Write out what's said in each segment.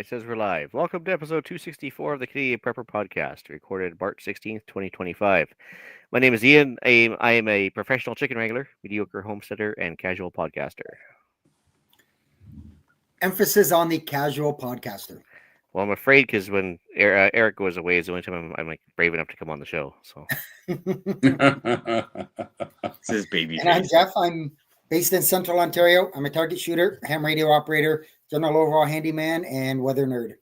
It says we're live. Welcome to episode 264 of the Canadian Prepper Podcast, recorded March 16th, 2025. My name is Ian. I am a professional chicken wrangler, mediocre homesteader, and casual podcaster. Emphasis on the casual podcaster. Well, I'm afraid because when Eric goes away is the only time I'm like brave enough to come on the show. So It's his baby And I'm face. Jeff. I'm based in Central Ontario. I'm a target shooter, ham radio operator, general overall handyman, and weather nerd.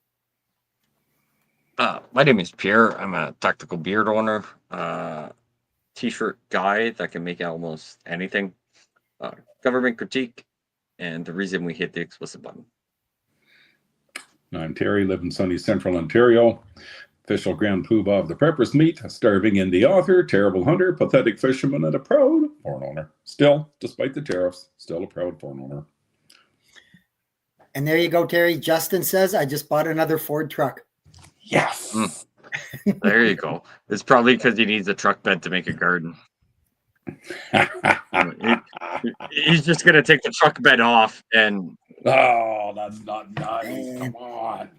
My name is Pierre. I'm a tactical beard owner, t-shirt guy that can make almost anything, government critique, and the reason we hit the explicit button. I'm Terry, live in sunny Central Ontario. Official Grand Poobah of the Preppers Meet, starving indie author, terrible hunter, pathetic fisherman, and a proud farm owner. Still, despite the tariffs, still a proud farm owner. And there you go, Terry. Justin says, I just bought another Ford truck. Yes. There you go. It's probably because he needs a truck bed to make a garden. He's just going to take the truck bed off and... Oh, that's not nice. Come on.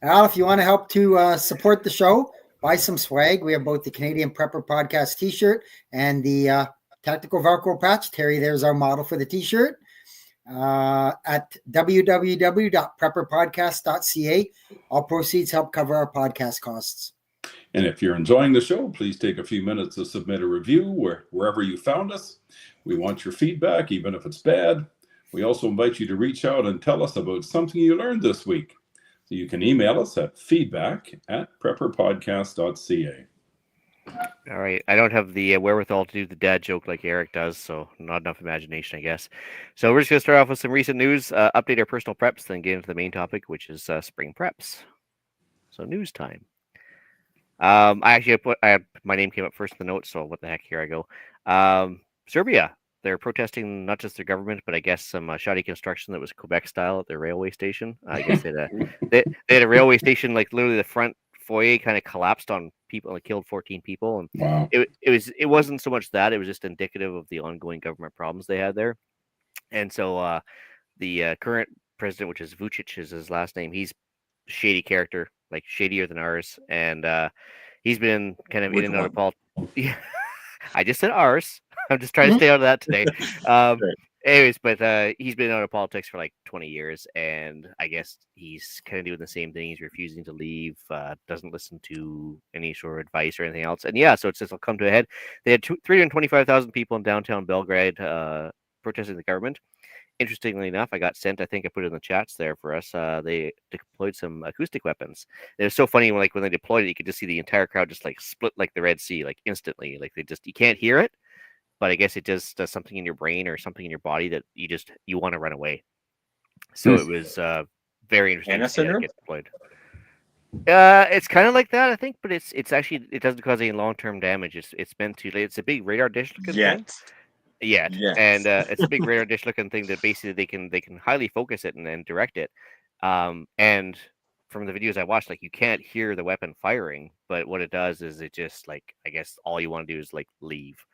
Al, if you want to help to support the show, buy some swag. We have both the Canadian Prepper Podcast t-shirt and the Tactical Velcro patch. Terry, there's our model for the t-shirt. At www.prepperpodcast.ca. All proceeds help cover our podcast costs. And if you're enjoying the show, please take a few minutes to submit a review wherever you found us. We want your feedback, even if it's bad. We also invite you to reach out and tell us about something you learned this week. So you can email us at feedback@prepperpodcast.ca. all right, I don't have the wherewithal to do the dad joke like Eric does, so not enough imagination, I guess. So we're just gonna start off with some recent news, update our personal preps, then get into the main topic, which is spring preps. So news time. I actually my name came up first in the notes, so what the heck? Here I go. Serbia. They're protesting not just their government, but I guess some shoddy construction that was Quebec style at their railway station. I guess they had a railway station, like literally the front foyer kind of collapsed on people and killed 14 people. And Wow. it wasn't so much that, it was just indicative of the ongoing government problems they had there. And so the current president, which is Vucic, is his last name. He's a shady character, like shadier than ours, and he's been kind of in and out of politics. Yeah, I just said ours. I'm just trying to stay out of that today. Anyways, but he's been out of politics for like 20 years, and I guess he's kind of doing the same thing. He's refusing to leave, doesn't listen to any sort of advice or anything else. And yeah, so it's just will come to a head. They had 325,000 people in downtown Belgrade protesting the government. Interestingly enough, I think I put it in the chats there for us. They deployed some acoustic weapons. It was so funny when they deployed it, you could just see the entire crowd just like split like the Red Sea, like instantly. Like you can't hear it, but I guess it just does something in your brain or something in your body that you want to run away. So it was very interesting to see that get deployed. It's kind of like that, I think, but it's actually, it doesn't cause any long-term damage. It's meant to. It's a big radar dish looking thing. Yeah, Yes. and it's a big radar dish looking thing that basically they can highly focus it and direct it. And from the videos I watched, like you can't hear the weapon firing, but what it does is it just like, I guess all you want to do is like leave.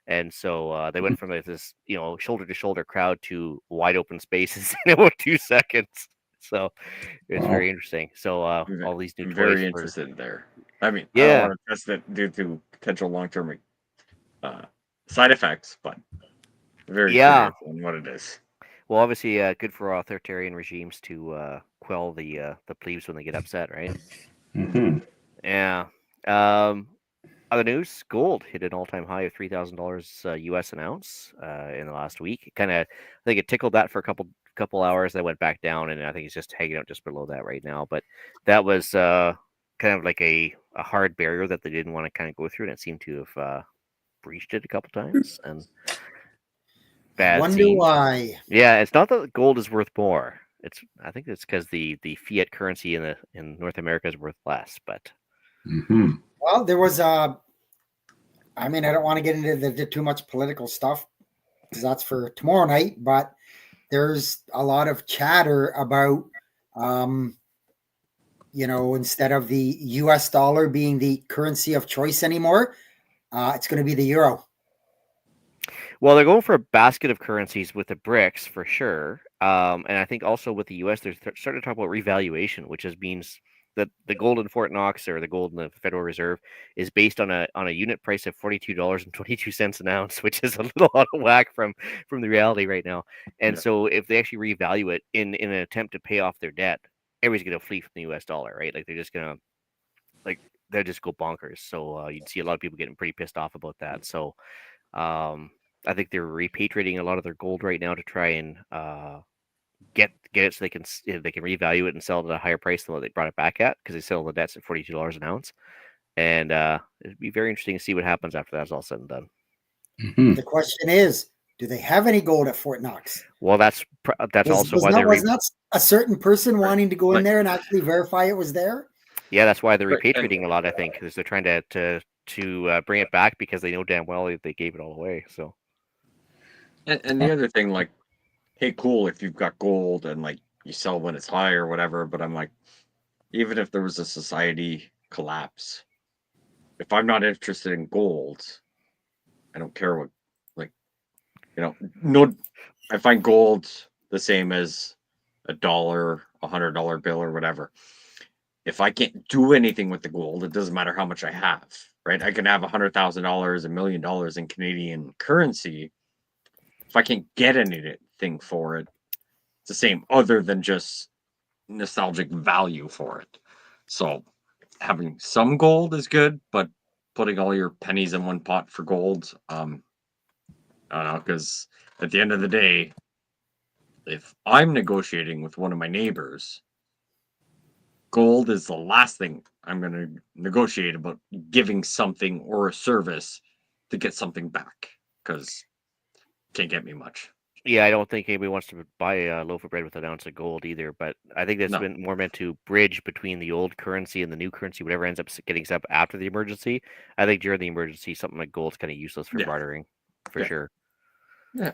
And so they went from this shoulder to shoulder crowd to wide open spaces in about 2 seconds. So it's very interesting. So all these new toys. Very interested there. I mean, yeah. I don't want to test it due to potential long-term side effects, but very curious on what it is. Well, obviously, good for authoritarian regimes to quell the plebes when they get upset, right? Mm-hmm. Yeah. Other news: gold hit an all-time high of $3,000 US an ounce in the last week. I think it tickled that for a couple hours. Then went back down, and I think it's just hanging out just below that right now. But that was kind of like a hard barrier that they didn't want to kind of go through, and it seemed to have breached it a couple times. And bad. Wonder why? Yeah, it's not that gold is worth more. I think it's because the fiat currency in North America is worth less. But well, there was I mean, I don't want to get into too much political stuff because that's for tomorrow night. But there's a lot of chatter about, instead of the U.S. dollar being the currency of choice anymore, it's going to be the euro. Well, they're going for a basket of currencies with the BRICS for sure, And I think also with the U.S., they're starting to talk about revaluation, which means that the gold in Fort Knox or the gold in the Federal Reserve is based on a unit price of $42.22 an ounce, which is a little out of whack from the reality right now. And so if they actually revalue it in an attempt to pay off their debt, everybody's going to flee from the U.S. dollar, right? Like they're just going to they'll just go bonkers. So you'd see a lot of people getting pretty pissed off about that. So I think they're repatriating a lot of their gold right now to try and get it so they can revalue it and sell it at a higher price than what they brought it back at, because they sell the debts at $42 an ounce. And it'd be very interesting to see what happens after that's all said and done. The question is, do they have any gold at Fort Knox? Well, that's also why was not a certain person wanting to go in there and actually verify it was there. Yeah, that's why they're repatriating a lot, I think, because they're trying to bring it back, because they know damn well they gave it all away. So, and the other thing, like, hey, cool if you've got gold and like you sell when it's high or whatever, but I'm like, even if there was a society collapse, if I'm not interested in gold, I don't care what, like, I find gold the same as $1, $100 bill or whatever. If I can't do anything with the gold, it doesn't matter how much I have, right? I can have $100,000, $1 million in Canadian currency. If I can't get anything for it, it's the same, other than just nostalgic value for it. So having some gold is good, but putting all your pennies in one pot for gold, I don't know, because at the end of the day, if I'm negotiating with one of my neighbors, gold is the last thing I'm going to negotiate about, giving something or a service to get something back, because can't get me much. Yeah, I don't think anybody wants to buy a loaf of bread with an ounce of gold either, but I think that's been more meant to bridge between the old currency and the new currency, whatever ends up getting set up after the emergency. I think during the emergency, something like gold's kind of useless for bartering, for sure. Yeah,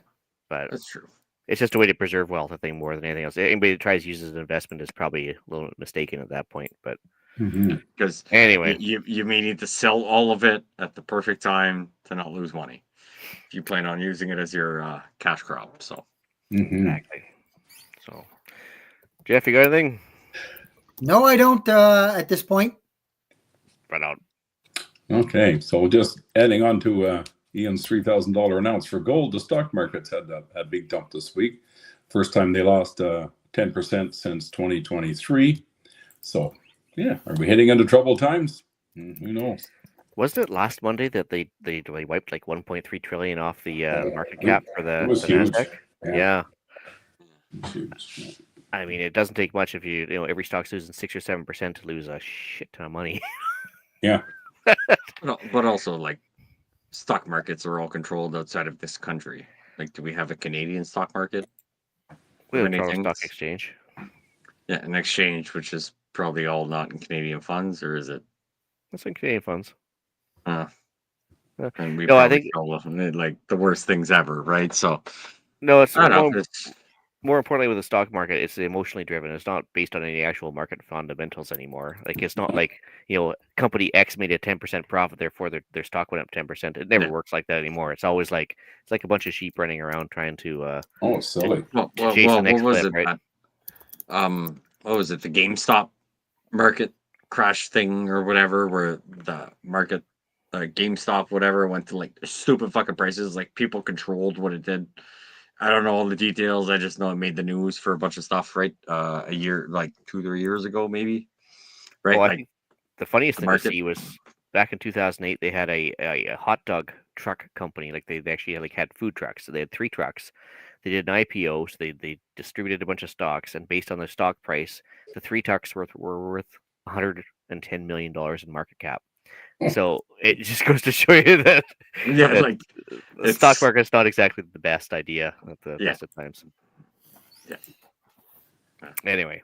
but that's true. It's just a way to preserve wealth, I think, more than anything else. Anybody that tries to use it as an investment is probably a little mistaken at that point. But because anyway, you may need to sell all of it at the perfect time to not lose money if you plan on using it as your cash crop. So exactly. So, Jeff, you got anything? No, I don't at this point. Right on. Okay, so just adding on to Ian's $3,000 an ounce for gold, the stock markets had a big dump this week. First time they lost 10% since 2023. So, yeah, are we heading into troubled times? Who knows? Wasn't it last Monday that they wiped like 1.3 trillion off the market cap for the huge. Nasdaq? Yeah. It was huge. I mean, it doesn't take much if every stock's losing 6 or 7% to lose a shit ton of money. Yeah. But also, like, stock markets are all controlled outside of this country. Like, do we have a Canadian stock market? We have a Toronto Stock Exchange. Yeah, an exchange, which is probably all not in Canadian funds, or is it? That's in Canadian funds. And we I think like the worst things ever, right? So no, it's more importantly with the stock market, it's emotionally driven. It's not based on any actual market fundamentals anymore. Like it's not like company X made a 10% profit, therefore their stock went up 10%. It never works like that anymore. It's always like it's like a bunch of sheep running around trying to silly. What was it? Right? What was it? The GameStop market crash thing or whatever, where the market, GameStop, whatever, went to like stupid fucking prices. Like people controlled what it did. I don't know all the details. I just know it made the news for a bunch of stuff, right? A year, like 2-3 years ago, maybe. Right. Well, I think the funniest thing to see was back in 2008, they had a hot dog truck company. Like they actually had food trucks. So they had 3 trucks. They did an IPO, so they distributed a bunch of stocks, and based on their stock price, the 3 trucks were worth $110 million in market cap. So it just goes to show you that like the stock market is not exactly the best idea at the best of times. Yeah. Anyway,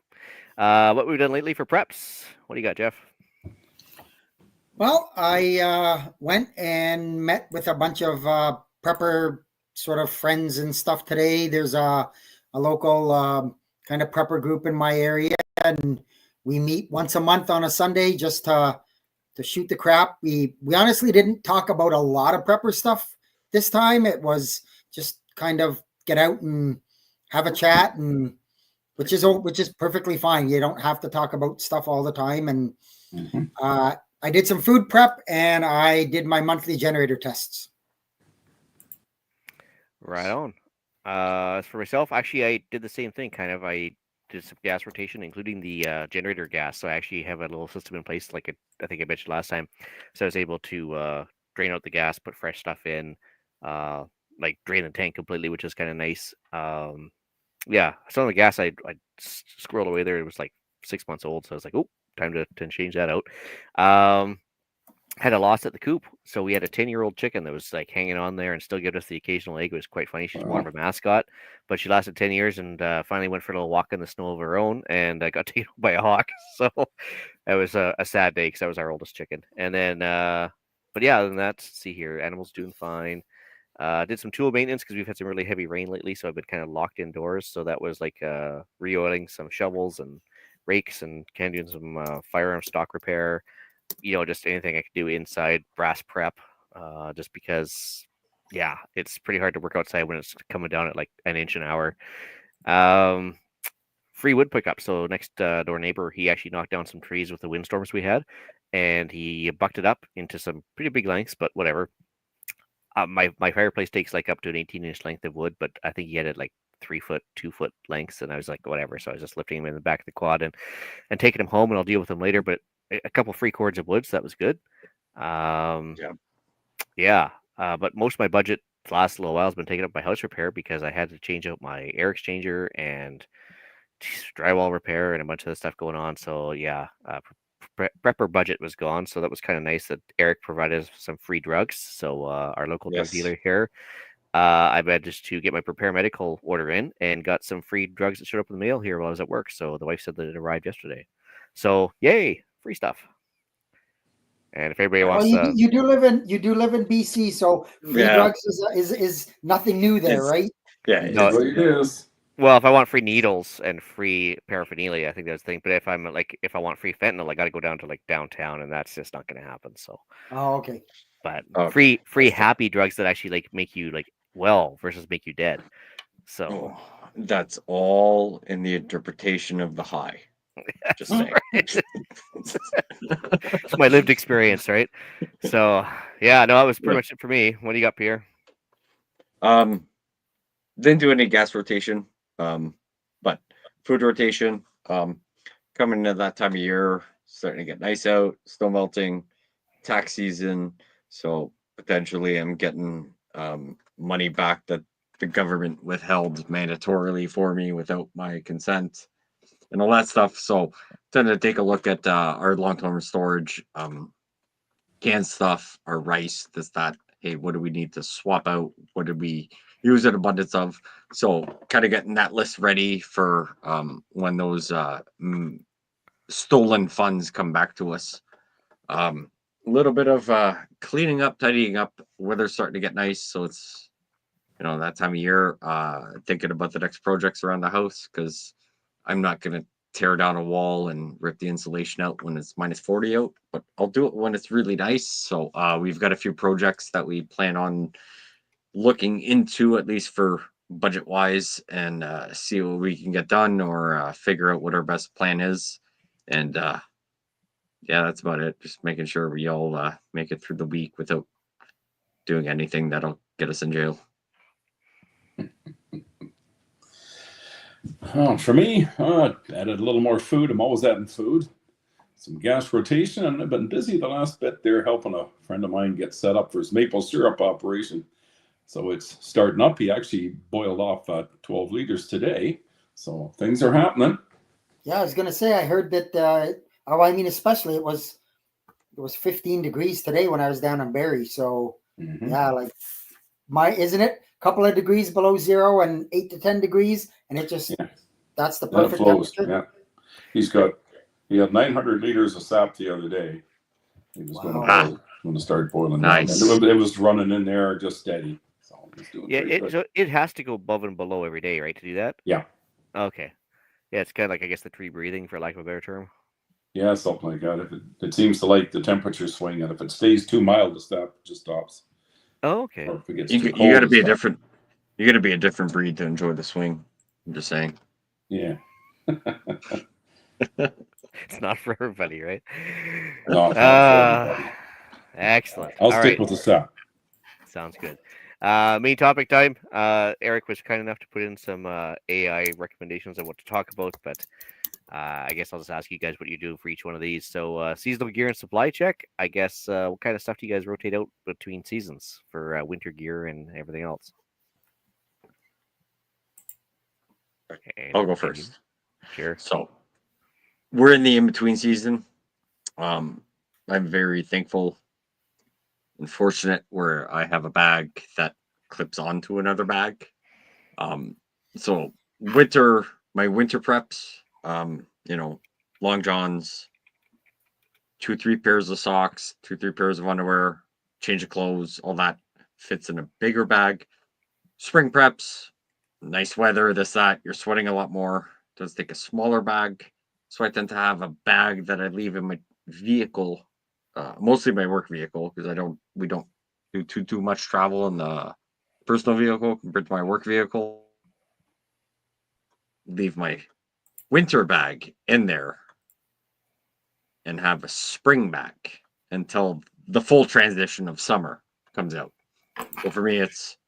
what we've done lately for preps? What do you got, Jeff? Well, I went and met with a bunch of prepper sort of friends and stuff today. There's a local kind of prepper group in my area, and we meet once a month on a Sunday just to shoot the crap. We honestly didn't talk about a lot of prepper stuff this time. It was just kind of get out and have a chat, and which is perfectly fine. You don't have to talk about stuff all the time. And I did some food prep, and I did my monthly generator tests. Right on. As for myself, actually, I did the same thing. Kind of, I did some gas rotation, including the generator gas. So I actually have a little system in place, like I think I mentioned last time. So I was able to drain out the gas, put fresh stuff in, like drain the tank completely, which is kind of nice. Yeah, some of the gas I squirreled away there. It was like 6 months old, so I was like, oh, time to change that out. Had a loss at the coop, so we had a 10-year-old chicken that was like hanging on there and still gave us the occasional egg. It was quite funny. She's more of a mascot, but she lasted 10 years and finally went for a little walk in the snow of her own and got taken by a hawk. So that was a sad day because that was our oldest chicken. And then, but yeah, other than that, see here, animals doing fine. Did some tool maintenance because we've had some really heavy rain lately, so I've been kind of locked indoors. So that was like re-oiling some shovels and rakes and kind of doing some firearm stock repair. Just anything I could do inside, brass prep, just because, yeah, it's pretty hard to work outside when it's coming down at like an inch an hour. Free wood pickup. So next door neighbor, he actually knocked down some trees with the windstorms we had, and he bucked it up into some pretty big lengths, but whatever. My fireplace takes like up to an 18-inch length of wood, but I think he had it like 3 foot, 2 foot lengths, and I was like, whatever. So I was just lifting him in the back of the quad and taking him home, and I'll deal with him later. But a couple free cords of wood, so that was good. Yeah. But most of my budget the last little while has been taken up by house repair because I had to change out my air exchanger and drywall repair and a bunch of the stuff going on. So yeah, prepper budget was gone. So that was kind of nice that Eric provided us some free drugs. So our local drug dealer here, I managed to get my Prepare Medical order in and got some free drugs that showed up in the mail here while I was at work. So the wife said that it arrived yesterday. So yay, free stuff. And if anybody wants, you do live in BC, so free drugs is nothing new there, right? Yeah, no, it is. Well, if I want free needles and free paraphernalia, I think that's the thing. But if I want free fentanyl, I got to go down to like downtown, and that's just not going to happen. So. Oh, okay. But free happy drugs that actually like make you like well versus make you dead. So that's all in the interpretation of the high. Just saying. It's my lived experience, right? So yeah, no, that was pretty much it for me. What do you got, Pierre? Didn't do any gas rotation, but food rotation. Coming into that time of year, starting to get nice out, snow melting, tax season. So potentially I'm getting money back that the government withheld mandatorily for me without my consent and all that stuff. So tend to take a look at our long-term storage, canned stuff, our rice, that. Hey, what do we need to swap out? What did we use an abundance of? So kind of getting that list ready for when those stolen funds come back to us. A little bit of cleaning up, tidying up. Weather's starting to get nice, so it's that time of year. Thinking about the next projects around the house because I'm not gonna tear down a wall and rip the insulation out when it's minus 40 out, but I'll do it when it's really nice. So we've got a few projects that we plan on looking into, at least for budget wise, and see what we can get done or figure out what our best plan is. And yeah, that's about it. Just making sure we all make it through the week without doing anything that'll get us in jail. For me, added a little more food. I'm always adding food. Some gas rotation, and I've been busy the last bit there helping a friend of mine get set up for his maple syrup operation. So it's starting up. He actually boiled off 12 liters today. So things are happening. Yeah, I was going to say, I heard that, especially it was 15 degrees today when I was down in Barrie. So yeah, like isn't it? Couple of degrees below zero and 8 to 10 degrees, and it just that's the perfect temperature. Yeah, he had 900 liters of sap the other day. He was going to start boiling. Nice. It was running in there just steady. So he's doing it has to go above and below every day, right, to do that? Yeah. Okay. Yeah, it's kind of like, I guess, the tree breathing, for lack of a better term. Yeah, something like that. If it seems to like the temperature swing, and if it stays too mild, the sap just stops. Oh, okay. You got to be a different breed to enjoy the swing. I'm just saying. Yeah. It's not for everybody, right? Not for everybody. Excellent. I'll All stick right. with the sap. Sounds good. Main topic time. Eric was kind enough to put in some AI recommendations on what to talk about, but I guess I'll just ask you guys what you do for each one of these. So, seasonal gear and supply check. I guess what kind of stuff do you guys rotate out between seasons for winter gear and everything else? I'll go And first. Sure. So we're in the in-between season. I'm very thankful and fortunate where I have a bag that clips onto another bag. So my winter preps, long johns, 2-3 pairs of socks, 2-3 pairs of underwear, change of clothes, all that fits in a bigger bag. Spring preps, nice weather, this, that, you're sweating a lot more. Does take a smaller bag. So I tend to have a bag that I leave in my vehicle, mostly my work vehicle, because we don't do too much travel in the personal vehicle compared to my work vehicle. Leave my winter bag in there and have a spring bag until the full transition of summer comes out. So for me, it's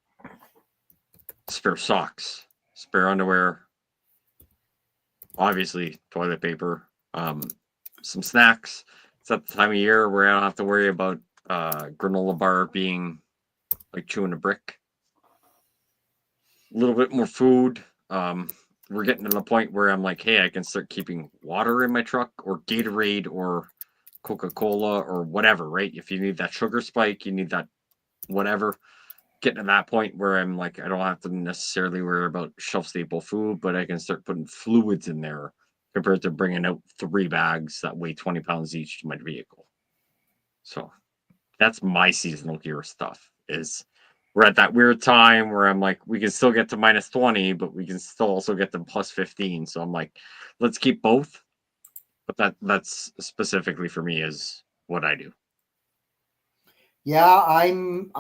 spare socks, spare underwear, obviously toilet paper, some snacks. It's at the time of year where I don't have to worry about granola bar being like chewing a brick. A little bit more food. We're getting to the point where I'm like, hey, I can start keeping water in my truck or Gatorade or Coca-Cola or whatever, right? If you need that sugar spike, you need that whatever. Getting to that point where I'm like, I don't have to necessarily worry about shelf staple food, but I can start putting fluids in there compared to bringing out 3 bags that weigh 20 pounds each to my vehicle. So that's my seasonal gear stuff. Is we're at that weird time where I'm like, we can still get to minus 20, but we can still also get to plus 15. So I'm like, let's keep both. But that's specifically for me is what I do. Yeah, I'm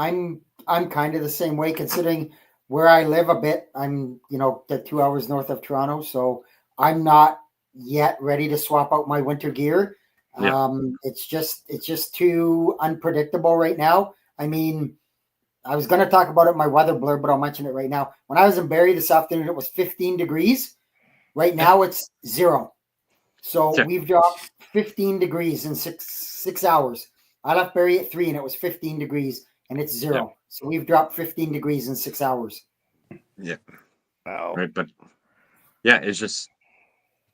kind of the same way considering where I live a bit. I'm, the 2 hours north of Toronto, so I'm not yet ready to swap out my winter gear. Yeah. It's just too unpredictable right now. I mean, I was going to talk about it in my weather blurb, but I'll mention it right now. When I was in Barrie this afternoon, it was 15 degrees. Right now it's 0. So Yeah. we've dropped 15 degrees in six hours. I left Barrie at 3 and it was 15 degrees and it's 0. Yeah. So we've dropped 15 degrees in 6 hours. Yeah. Wow. Right. But yeah, it's just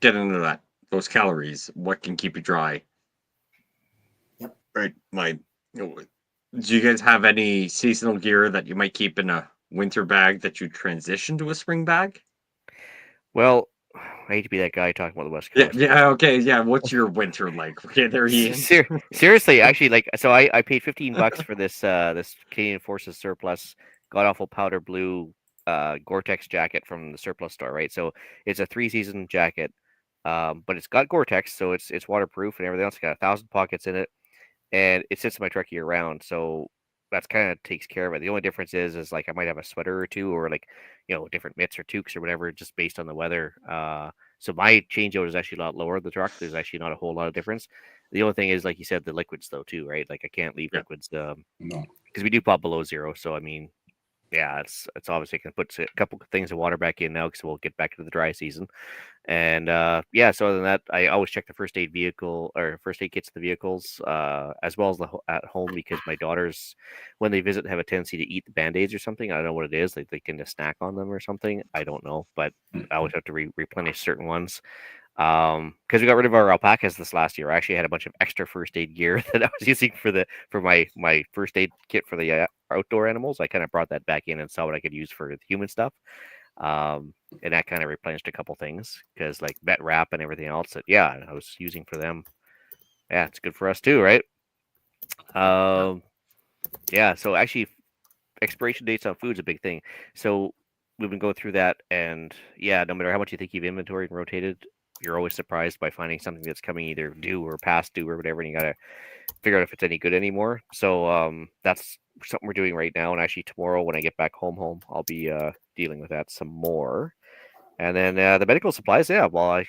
get into that. Those calories, what can keep you dry? Yep. Right. Do you guys have any seasonal gear that you might keep in a winter bag that you transition to a spring bag? Well, I hate to be that guy talking about the West Yeah, Coast. yeah, okay, yeah. What's your winter like? Okay, there he is. Seriously, actually, like, so I paid $15 for this Canadian Forces surplus god awful powder blue Gore-Tex jacket from the surplus store, right? So it's a 3-season jacket, but it's got Gore-Tex, so it's waterproof and everything else. It's got 1,000 pockets in it, and it sits in my truck year round. So that's kind of takes care of it. The only difference is like I might have a sweater or two, or like different mitts or toques or whatever, just based on the weather. So my changeout is actually a lot lower. The truck, there's actually not a whole lot of difference. The only thing is, like you said, the liquids though too, right? Like I can't leave Yeah. liquids No. because we do pop below 0. So I mean, yeah, it's obviously going to put a couple of things of water back in now because we'll get back to the dry season. And yeah, so other than that, I always check the first aid vehicle or first aid kits of the vehicles, as well as at home, because my daughters, when they visit, have a tendency to eat the band-aids or something. I don't know what it is. Like they tend to snack on them or something. I don't know, but I always have to replenish certain ones. Because we got rid of our alpacas this last year. I actually had a bunch of extra first aid gear that I was using for my first aid kit for the outdoor animals. I kind of brought that back in and saw what I could use for the human stuff. And that kind of replenished a couple things because like vet wrap and everything else that I was using for them. Yeah, it's good for us too, right? Yeah. So actually, expiration dates on food is a big thing. So we've been going through that, and no matter how much you think you've inventoried and rotated, you're always surprised by finding something that's coming either due or past due or whatever, and you gotta figure out if it's any good anymore. So that's something we're doing right now, and actually tomorrow when I get back home, I'll be dealing with that some more. And then the medical supplies, yeah. Well,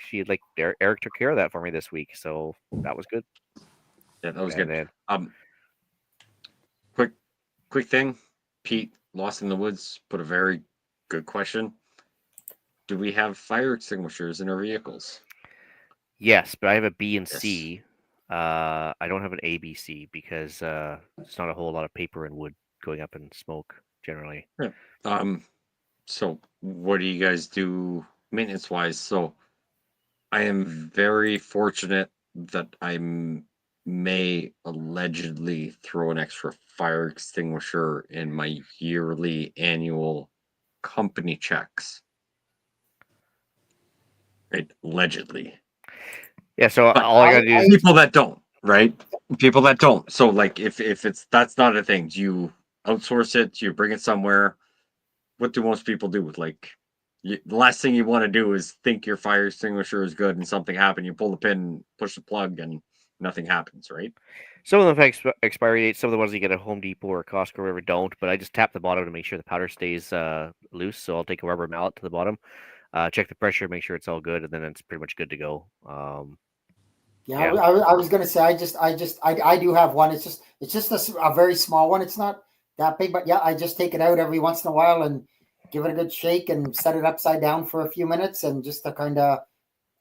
Eric took care of that for me this week, so that was good. Yeah, that was And good. then Quick thing, Pete, Lost in the Woods, put a very good question. Do we have fire extinguishers in our vehicles? yes, but I have a B and Yes. C. I don't have an A, B, C because it's not a whole lot of paper and wood going up in smoke generally. So what do you guys do maintenance wise? So I am very fortunate that I may allegedly throw an extra fire extinguisher in my yearly annual company checks. Right? Allegedly. Yeah, so But all I gotta do is people that don't, right? People that don't. So like if it's that's not a thing, do you outsource it? Do you bring it somewhere? What do most people do? Like the last thing you want to do is think your fire extinguisher is good and something happened. You pull the pin, push the plug, and nothing happens, right? some of them have expiry dates. Some of the ones you get at Home Depot or Costco or whatever don't. But I just tap the bottom to make sure the powder stays loose. So I'll take a rubber mallet to the bottom, check the pressure, make sure it's all good, and then it's pretty much good to go. Yeah, Yeah. I was gonna say I do have one. It's just a very small one. It's not that big, but yeah, I just take it out every once in a while and give it a good shake and set it upside down for a few minutes and just to kind of,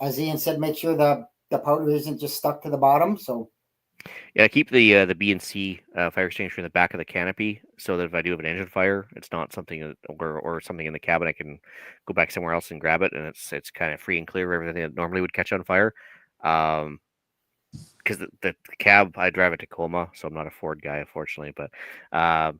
as Ian said, make sure the powder isn't just stuck to the bottom. So Yeah, keep the B and C fire extinguisher in the back of the canopy, so that if I do have an engine fire, it's not something or something in the cabin. I can go back somewhere else and grab it, and it's kind of free and clear of everything that normally would catch on fire. Because the cab, I drive a Tacoma, so I'm not a Ford guy, unfortunately. But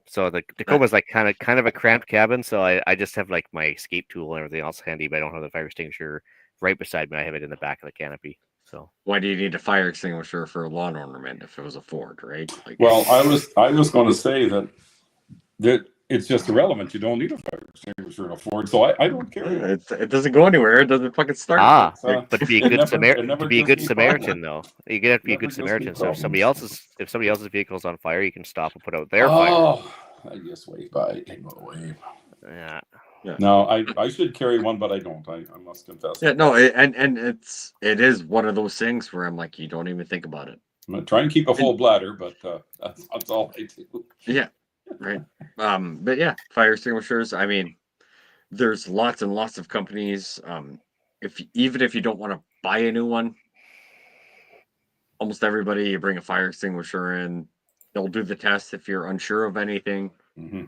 so the Tacoma is like kind of a cramped cabin, so I just have like my escape tool and everything else handy, but I don't have the fire extinguisher right beside me. I have it in the back of the canopy. So why do you need a fire extinguisher for a lawn ornament if it was a Ford, right? Like, well, I was going to say that it's just irrelevant. You don't need a fire extinguisher in a Ford, so I don't care. it doesn't go anywhere. It doesn't fucking start. But to be a it good never Samaritan, though, you get to be a good Samaritan. So if somebody else's vehicle is on fire, you can stop and put out their fire. I just wave by. Take away. Yeah. No, I should carry one, but I don't. I must confess. Yeah, no, and it is one of those things where I'm like, you don't even think about it. I'm gonna try and keep a full bladder, but that's all I do. Yeah, right. But yeah, fire extinguishers. I mean, there's lots and lots of companies. Even if you don't want to buy a new one, almost everybody, you bring a fire extinguisher in, they'll do the test if you're unsure of anything. Mm-hmm.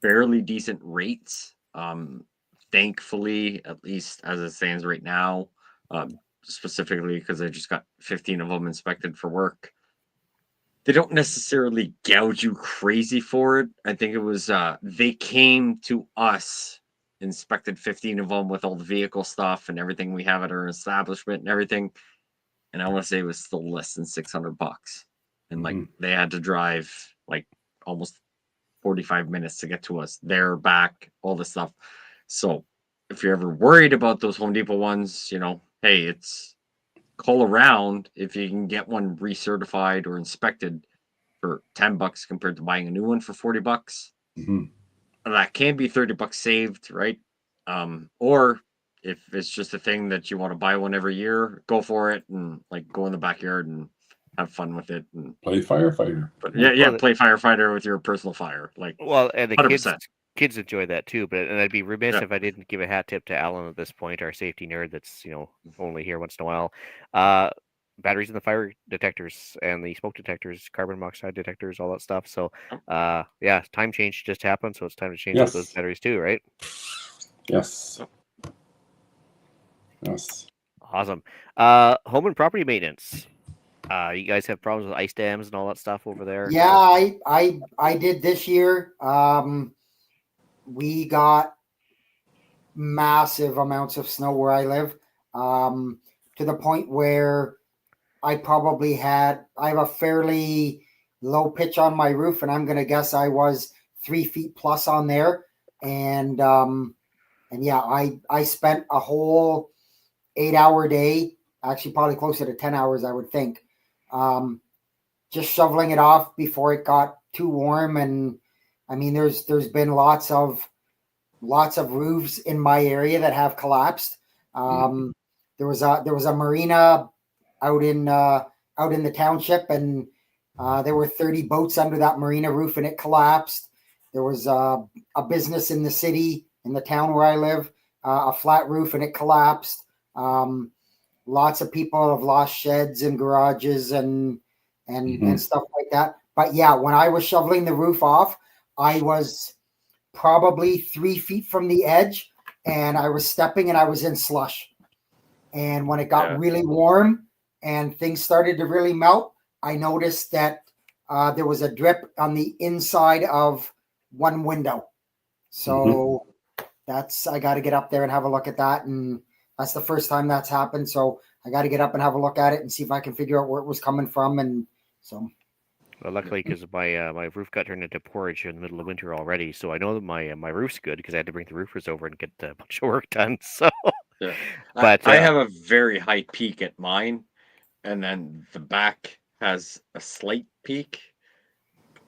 Fairly decent rates. Thankfully, at least as it stands right now, specifically because I just got 15 of them inspected for work. They don't necessarily gouge you crazy for it. I think it was they came to us, inspected 15 of them with all the vehicle stuff and everything we have at our establishment and everything. And I want to say it was still less than $600. And like they had to drive like almost 45 minutes to get to us, there, back, all this stuff. So if you're ever worried about those Home Depot ones, hey, it's call around if you can get one recertified or inspected for $10 compared to buying a new one for $40. Mm-hmm. That can be $30 saved, right? Or if it's just a thing that you want to buy one every year, go for it and like go in the backyard and have fun with it and play firefighter. But play firefighter with your personal fire. Like, well, and the 100%. kids enjoy that too. But and I'd be remiss if I didn't give a hat tip to Alan at this point, our safety nerd. That's only here once in a while. Batteries in the fire detectors and the smoke detectors, carbon monoxide detectors, all that stuff. So, time change just happened, so it's time to change out those batteries too, right? Yes. Yes. Awesome. Home and property maintenance. You guys have problems with ice dams and all that stuff over there? Yeah, I did this year. We got massive amounts of snow where I live, to the point where I have a fairly low pitch on my roof, and I'm going to guess I was 3 feet plus on there. And I spent a whole 8-hour day, actually probably closer to 10 hours, I would think, just shoveling it off before it got too warm. And I mean, there's been lots of lots of roofs in my area that have collapsed. There was a marina out in the township, and there were 30 boats under that marina roof, and it collapsed. There was a business in the city, in the town where I live, a flat roof, and it collapsed. Lots of people have lost sheds and garages and stuff like that. But yeah, when I was shoveling the roof off, I was probably 3 feet from the edge, and I was stepping, and I was in slush. And when it got really warm and things started to really melt, I noticed that there was a drip on the inside of one window. So I got to get up there and have a look at that. And that's the first time that's happened. So I got to get up and have a look at it and see if I can figure out where it was coming from. And so. Well, luckily, because my roof got turned into porridge in the middle of winter already, so I know that my roof's good because I had to bring the roofers over and get a bunch of work done. So, Yeah. but I have a very high peak at mine, and then the back has a slight peak.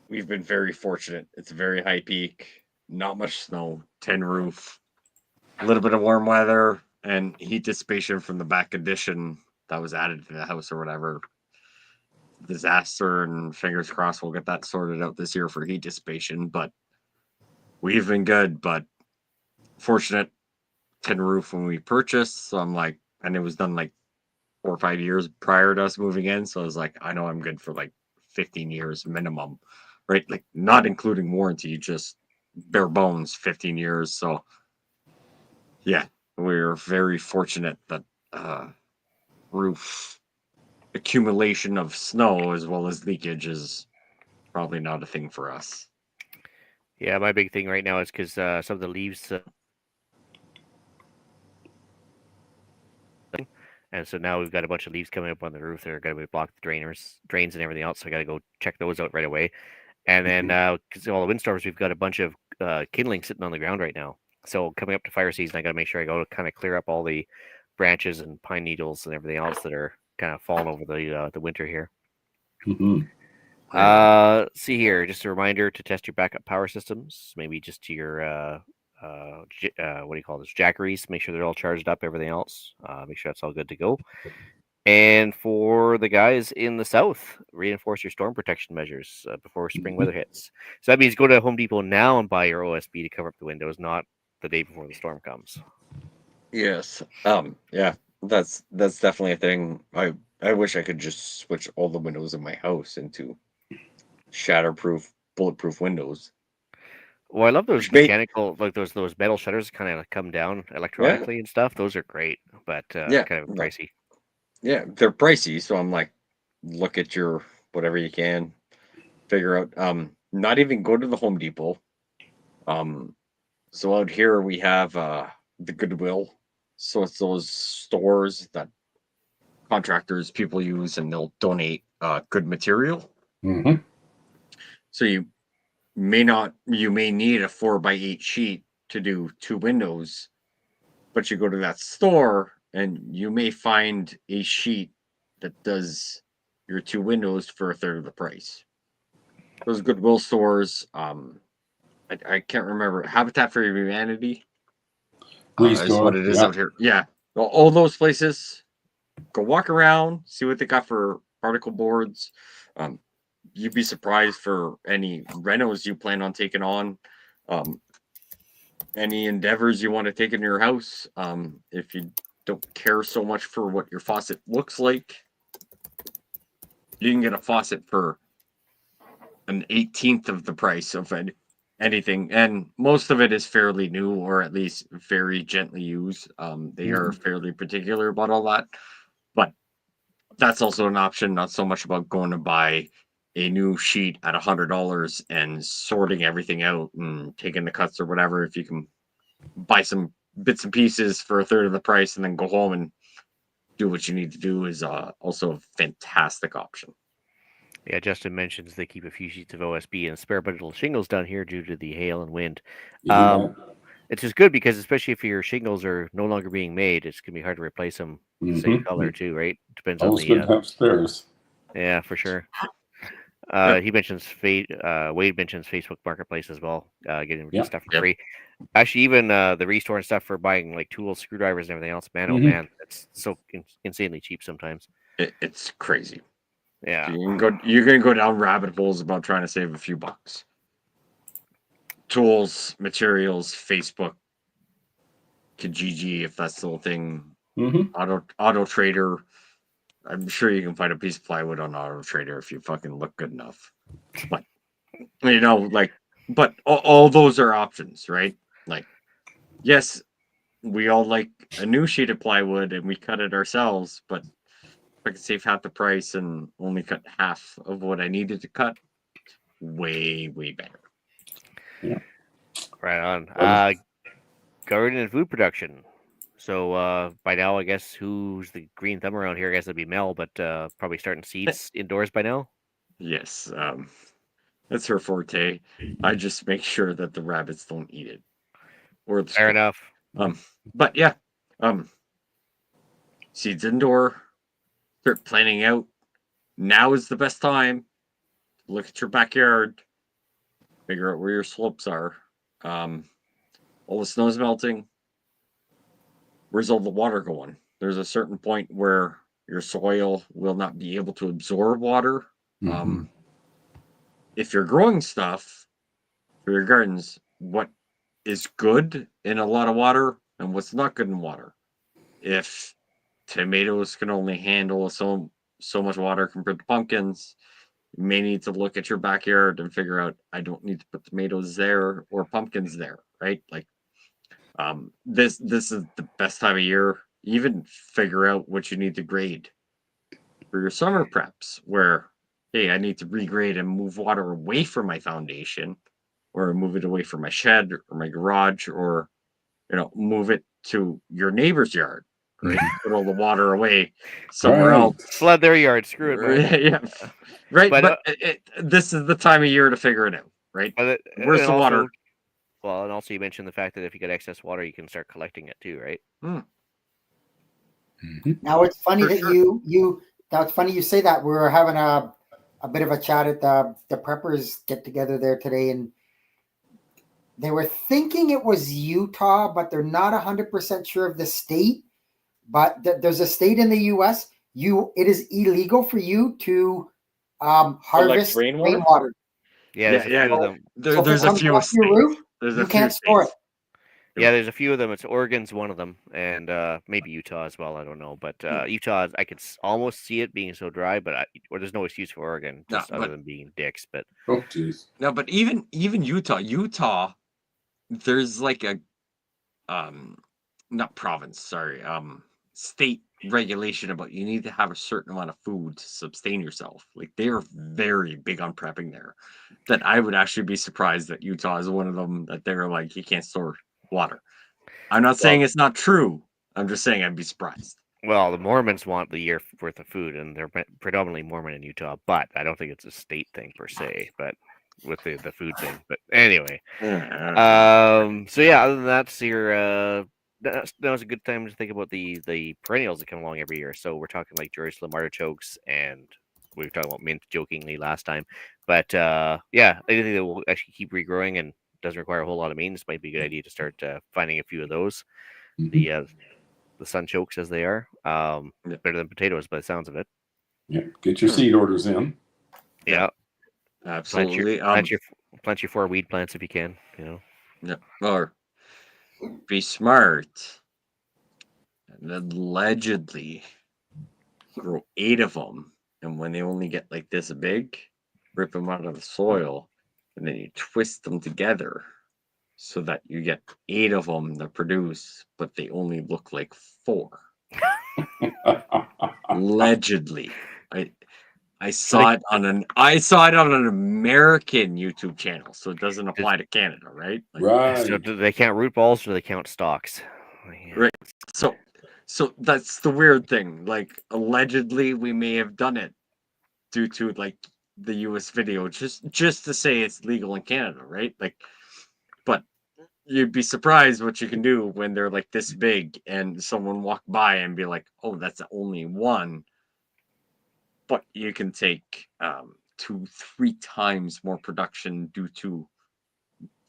We've been very fortunate. It's a very high peak, not much snow, tin roof, a little bit of warm weather, and heat dissipation from the back addition that was added to the house or whatever. Disaster, and fingers crossed we'll get that sorted out this year for heat dissipation. But we've been good, but fortunate tin roof when we purchased. So I'm like, and it was done like 4 or 5 years prior to us moving in. So I was like, I know I'm good for like 15 years minimum, right? Like not including warranty, just bare bones 15 years. So yeah, we're very fortunate that roof accumulation of snow as well as leakage is probably not a thing for us. yeah, my big thing right now is because some of the leaves, and so now we've got a bunch of leaves coming up on the roof that are going to block the drains and everything else. So I got to go check those out right away. And then because all the windstorms, we've got a bunch of kindling sitting on the ground right now. So coming up to fire season, I got to make sure I go kind of clear up all the branches and pine needles and everything else that are kind of falling over the winter here. See here, just a reminder to test your backup power systems, maybe just to your what do you call this, jackeries, make sure they're all charged up, everything else, make sure that's all good to go. And for the guys in the south, reinforce your storm protection measures before spring weather hits. So that means go to Home Depot now and buy your OSB to cover up the windows, not the day before the storm comes. Yes. Yeah, that's definitely a thing. I wish I could just switch all the windows in my house into shatterproof, bulletproof windows. Well, I love those mechanical, like those metal shutters kind of come down electronically and stuff. Those are great, but kind of pricey. Yeah, they're pricey. So I'm like, look at your whatever you can, figure out. Not even go to the Home Depot. So out here we have the Goodwill. So it's those stores that contractors, people use, and they'll donate good material. So you may need a 4x8 sheet to do 2 windows, but you go to that store and you may find a sheet that does your 2 windows for a third of the price. Those Goodwill stores, I can't remember, Habitat for Humanity is what it is out here. Yeah, well, all those places, go walk around, see what they got for particle boards. You'd be surprised for any renos you plan on taking on, any endeavors you want to take in your house. If you don't care so much for what your faucet looks like, you can get a faucet for an 18th of the price of anything, and most of it is fairly new or at least very gently used. They are fairly particular about all that, but that's also an option. Not so much about going to buy a new sheet at $100 and sorting everything out and taking the cuts or whatever. If you can buy some bits and pieces for a third of the price and then go home and do what you need to do, is also a fantastic option. Yeah, Justin mentions they keep a few sheets of OSB and spare bundle of shingles down here due to the hail and wind. It's just good because especially if your shingles are no longer being made, it's gonna be hard to replace them the same color too, right? Depends on the upstairs. Yeah, for sure. He mentions Wade mentions Facebook Marketplace as well, getting Yeah. stuff for free. Actually, even the restore and stuff for buying like tools, screwdrivers, and everything else. Man, oh Mhm. man, it's so insanely cheap sometimes. It's crazy. Yeah, You're gonna go down rabbit holes about trying to save a few bucks. Tools, materials, Facebook, Kijiji, if that's the whole thing. Auto Trader. I'm sure you can find a piece of plywood on Auto Trader if you fucking look good enough. But but all those are options, right? Like, yes, we all like a new sheet of plywood and we cut it ourselves, but if I could save half the price and only cut half of what I needed to cut, way better. Yeah. right on. Garden and food production. So by now, I guess who's the green thumb around here? I guess it'd be Mel, but probably starting seeds indoors by now. Yes, that's her forte. I just make sure that the rabbits don't eat it. Or the Fair squirrel. enough. But yeah, seeds indoor. Start planning out. Now is the best time. Look at your backyard. Figure out where your slopes are. All the snow's melting. Where's all the water going? There's a certain point where your soil will not be able to absorb water. If you're growing stuff for your gardens, what is good in a lot of water and what's not good in water? If tomatoes can only handle so much water compared to pumpkins, you may need to look at your backyard and figure out I don't need to put tomatoes there or pumpkins there, right? Like this is the best time of year. Even figure out what you need to grade for your summer preps, where hey, I need to regrade and move water away from my foundation, or move it away from my shed or my garage, or move it to your neighbor's yard. Right, put all the water away somewhere else. Flood their yard. Screw it, man. Yeah, right. But this is the time of year to figure it out, right? Where's the water? Well, and also you mentioned the fact that if you get excess water, you can start collecting it too, right? Now it's funny that you. Now it's funny you say that. We were having a bit of a chat at the preppers get together there today, and they were thinking it was Utah, but they're not 100% sure of the state. But there's a state in the U.S. It is illegal for you to harvest rainwater. Yeah, there's a few of them. There's a few states. You can't store it. Yeah, there's a few of them. It's Oregon's one of them, and maybe Utah as well. I don't know, but Utah, I could almost see it being so dry, but there's no excuse for Oregon, just other than being dicks. But no, but even Utah, there's like a not province, sorry, state regulation about you need to have a certain amount of food to sustain yourself. Like they are very big on prepping there. That I would actually be surprised that Utah is one of them that they're like you can't store water. I'm not saying it's not true. I'm just saying I'd be surprised. Well, the Mormons want the year worth of food, and they're predominantly Mormon in Utah, but I don't think it's a state thing per se, but with the food thing. But anyway, so yeah, other than that, so now's a good time to think about the perennials that come along every year. So we're talking like Jerusalem artichokes, and we were talking about mint jokingly last time. But yeah, anything that will actually keep regrowing and doesn't require a whole lot of maintenance might be a good idea to start finding a few of those. The sunchokes as they are, better than potatoes by the sounds of it. Yeah, get your seed orders in. Yeah, absolutely. Plant your 4 weed plants if you can. Yeah, or be smart. And allegedly grow 8 of them, and when they only get like this big, rip them out of the soil, and then you twist them together so that you get 8 of them that produce, but they only look like 4. Allegedly, I saw it on an American YouTube channel, so it doesn't apply to Canada, right? Right. So do they count root balls or do they count stalks? Right. So that's the weird thing. Like allegedly, we may have done it due to like the U.S. video, just to say it's legal in Canada, right? Like, but you'd be surprised what you can do when they're like this big, and someone walk by and be like, "Oh, that's only one." But you can take to 3 times more production due to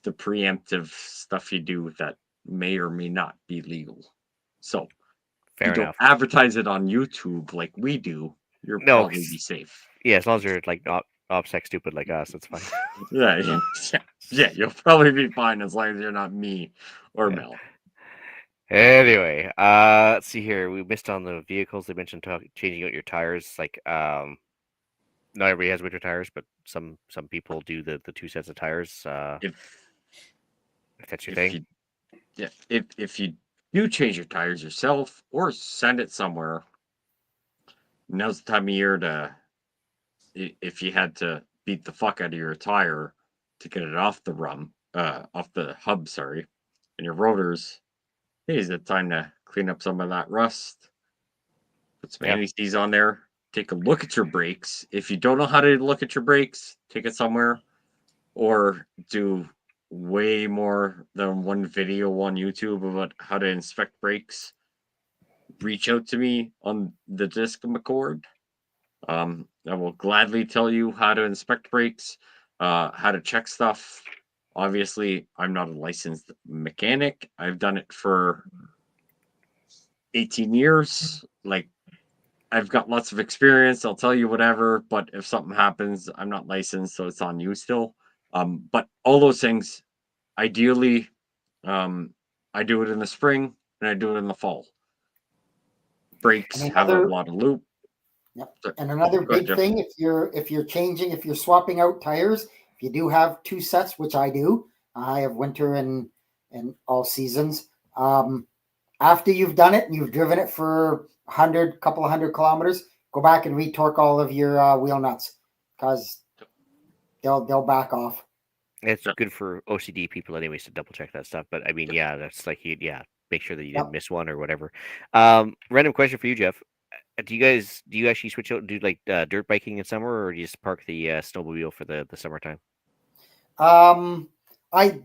the preemptive stuff you do that may or may not be legal. So Fair you don't enough. advertise it on YouTube like we do, you'll No, probably 'cause- be safe. Yeah, as long as you're like not OPSEC stupid like us, that's fine. Yeah, you'll probably be fine as long as you're not me or Yeah. Mel. Anyway, let's see here. We missed on the vehicles. They mentioned changing out your tires. Like, not everybody has winter tires, but some people do the 2 sets of tires. If If that's your if thing. if you do change your tires yourself or send it somewhere, now's the time of year to, if you had to beat the fuck out of your tire to get it off the hub, sorry, and your rotors, hey, is it time to clean up some of that rust? Put some Yeah. anti-seize on there. Take a look at your brakes. If you don't know how to look at your brakes, take it somewhere, or do way more than one video on YouTube about how to inspect brakes. Reach out to me on the Disc McCord. I will gladly tell you how to inspect brakes, how to check stuff. Obviously, I'm not a licensed mechanic. I've done it for 18 years. Like, I've got lots of experience. I'll tell you whatever, but if something happens, I'm not licensed, so it's on you still. But all those things, ideally, I do it in the spring and I do it in the fall. Brakes have a lot of loop. Yep. And another big thing, if you're swapping out tires, if you do have 2 sets, which I do, I have winter and all seasons. After you've done it and you've driven it for couple of hundred kilometers, go back and retorque all of your wheel nuts because they'll back off. It's good for OCD people anyways to double check that stuff. But I mean, yeah, that's like make sure that you didn't miss one or whatever. Random question for you, Jeff. Do you actually switch out and do like dirt biking in summer, or do you just park the snowmobile for the summertime? I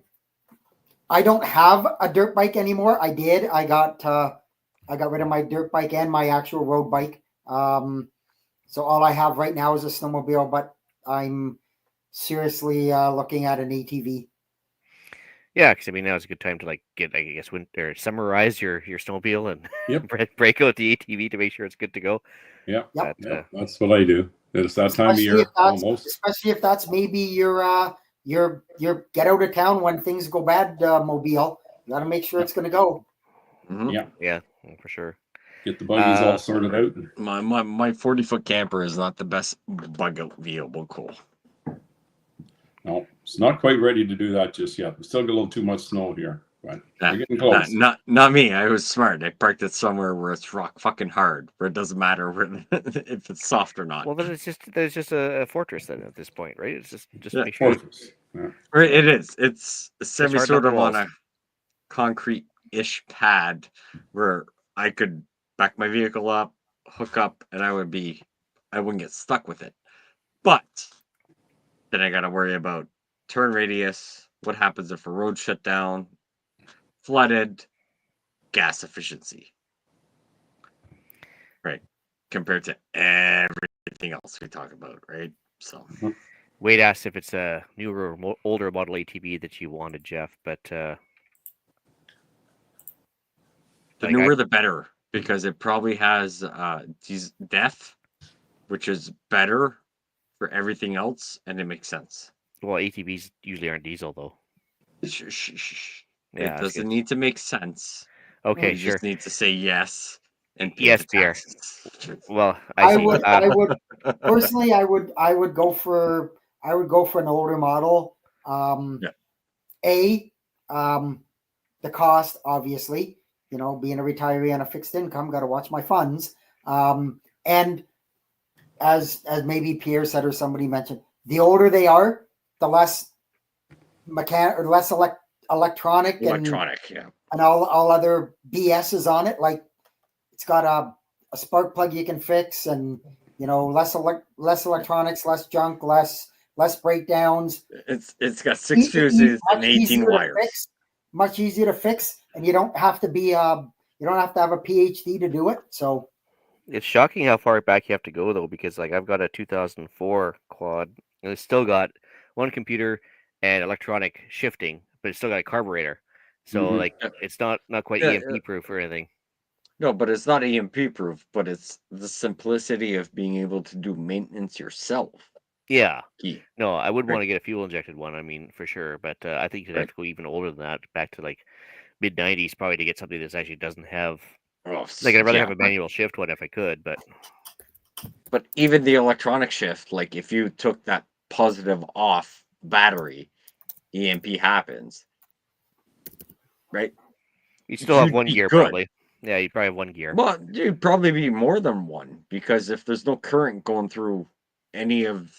don't have a dirt bike anymore. I did. I got rid of my dirt bike and my actual road bike. So all I have right now is a snowmobile, but I'm seriously looking at an ATV. Yeah, because I mean now is a good time to like get, I guess, summarize your snowmobile and break out the ATV to make sure it's good to go. Yeah, that's what I do. It's that time of year almost. Especially if that's maybe your get out of town when things go bad mobile. You got to make sure it's going to go. Mm-hmm. Yeah, for sure. Get the buggies all sorted out. My 40-foot camper is not the best bug out vehicle. No, it's not quite ready to do that just yet. We still got a little too much snow here, but we're getting close. Not me. I was smart. I parked it somewhere where it's rock fucking hard, where it doesn't matter if it's soft or not. Well, then there's just a fortress then at this point, right? It's just make sure. Fortress. Yeah. It is. It's sort of on a concrete-ish pad where I could back my vehicle up, hook up, and I wouldn't get stuck with it. But then I got to worry about turn radius, what happens if a road shut down, flooded, gas efficiency. Right. Compared to everything else we talk about, right? So Wade asked if it's a newer or older model ATV that you wanted, Jeff, but the newer the better, because it probably has depth, which is better for everything else, and it makes sense. Well, ATVs usually aren't diesel, though. Yeah, it doesn't need to make sense. Okay, you just need to say yes and pay yes, the Pierre. taxes. Well, I would personally, I would go for an older model. The cost, obviously, being a retiree on a fixed income, got to watch my funds. And as maybe Pierre said or somebody mentioned, the older they are, the less electronic, and all other BS is on it. Like it's got a spark plug you can fix, and less electronics, less junk, less breakdowns. It's got 6 fuses and 18 wires. Much easier to fix, and you don't have to have a PhD to do it. So It's shocking how far back you have to go though, because like I've got a 2004 quad, and it's still got one computer and electronic shifting, but it's still got a carburetor. So Mhm. like it's not quite Yeah, EMP proof or anything. No, but it's not EMP proof, but it's the simplicity of being able to do maintenance yourself. Yeah. Key, No, I would right? want to get a fuel injected one. I mean, for sure, but I think you'd have Right. to go even older than that, back to like mid 90s, probably to get something that actually doesn't have. Oh, Like I'd rather yeah, have a manual shift one if I could, but but even the electronic shift, like if you took that positive off battery, EMP happens, right? you still have You'd one be gear good. probably. Yeah, you'd probably have one gear. Well, you'd probably be more than one because if there's no current going through any of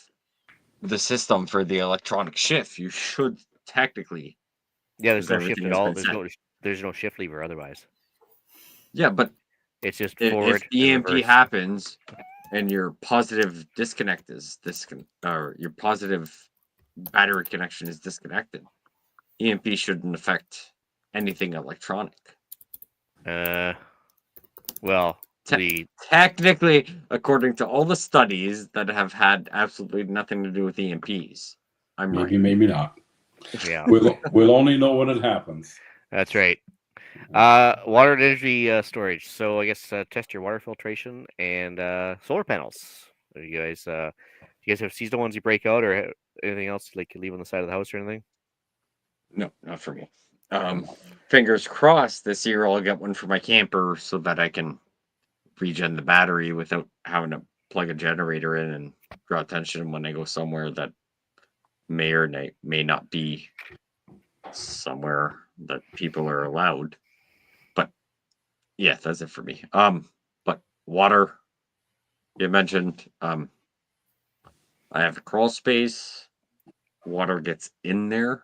the system for the electronic shift, you should technically, Yeah, there's because no shift everything at has all. been set. There's no shift lever otherwise. Yeah, but It's just if forward and EMP reverse. happens and your positive disconnect is or your positive battery connection is disconnected, EMP shouldn't affect anything electronic. Well, Technically, according to all the studies that have had absolutely nothing to do with EMPs, I'm Maybe, right. maybe not. Yeah, We'll only know when it happens. that's right. Water and energy storage. So I guess test your water filtration and solar panels. You guys have seasonal ones you break out, or anything else like you leave on the side of the house or anything? No, not for me. Fingers crossed this year I'll get one for my camper so that I can regen the battery without having to plug a generator in and draw attention when I go somewhere that may not be somewhere that people are allowed. But yeah, that's it for me. But water, you mentioned, I have a crawl space. Water gets in there.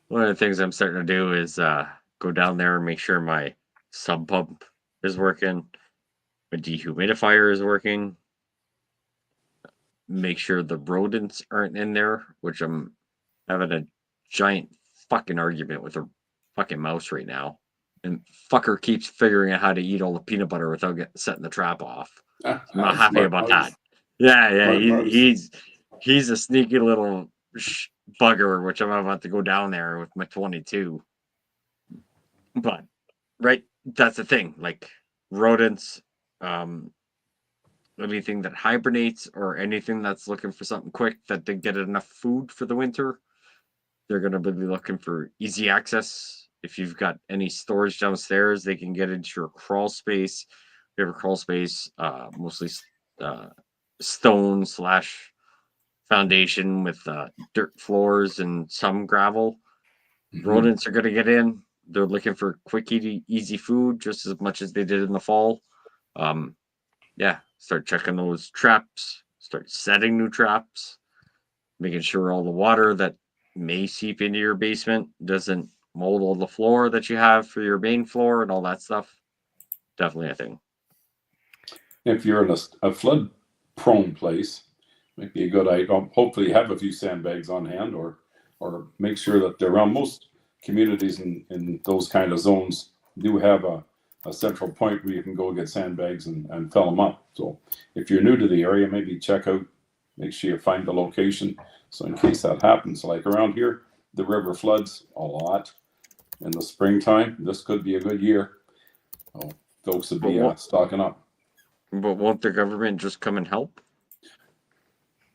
One of the things I'm starting to do is go down there and make sure my sub pump is working, my dehumidifier is working, make sure the rodents aren't in there, which I'm having a giant fucking argument with a fucking mouse right now. And fucker keeps figuring out how to eat all the peanut butter without setting the trap off. I'm not happy Smart about mouse. that. Yeah, Smart mouse. he's a sneaky little bugger, which I'm about to go down there with my 22. But right, that's the thing. Like rodents, anything that hibernates or anything that's looking for something quick that didn't get enough food for the winter, they're going to be looking for easy access. If you've got any storage downstairs, they can get into your crawl space. We have a crawl space, mostly stone / foundation with dirt floors and some gravel. Rodents are going to get in. They're looking for quick, easy food just as much as they did in the fall. Yeah, start checking those traps, start setting new traps, making sure all the water that may seep into your basement doesn't mold all the floor that you have for your main floor and all that stuff. Definitely a thing. If you're in a flood prone place, might be a good idea. Hopefully, have a few sandbags on hand, or make sure that they're around. Most communities in those kind of zones do have a central point where you can go get sandbags and fill them up. So if you're new to the area, maybe check out, make sure you find the location. So in case that happens, like around here, the river floods a lot in the springtime. This could be a good year. So folks would be stocking up. But won't the government just come and help?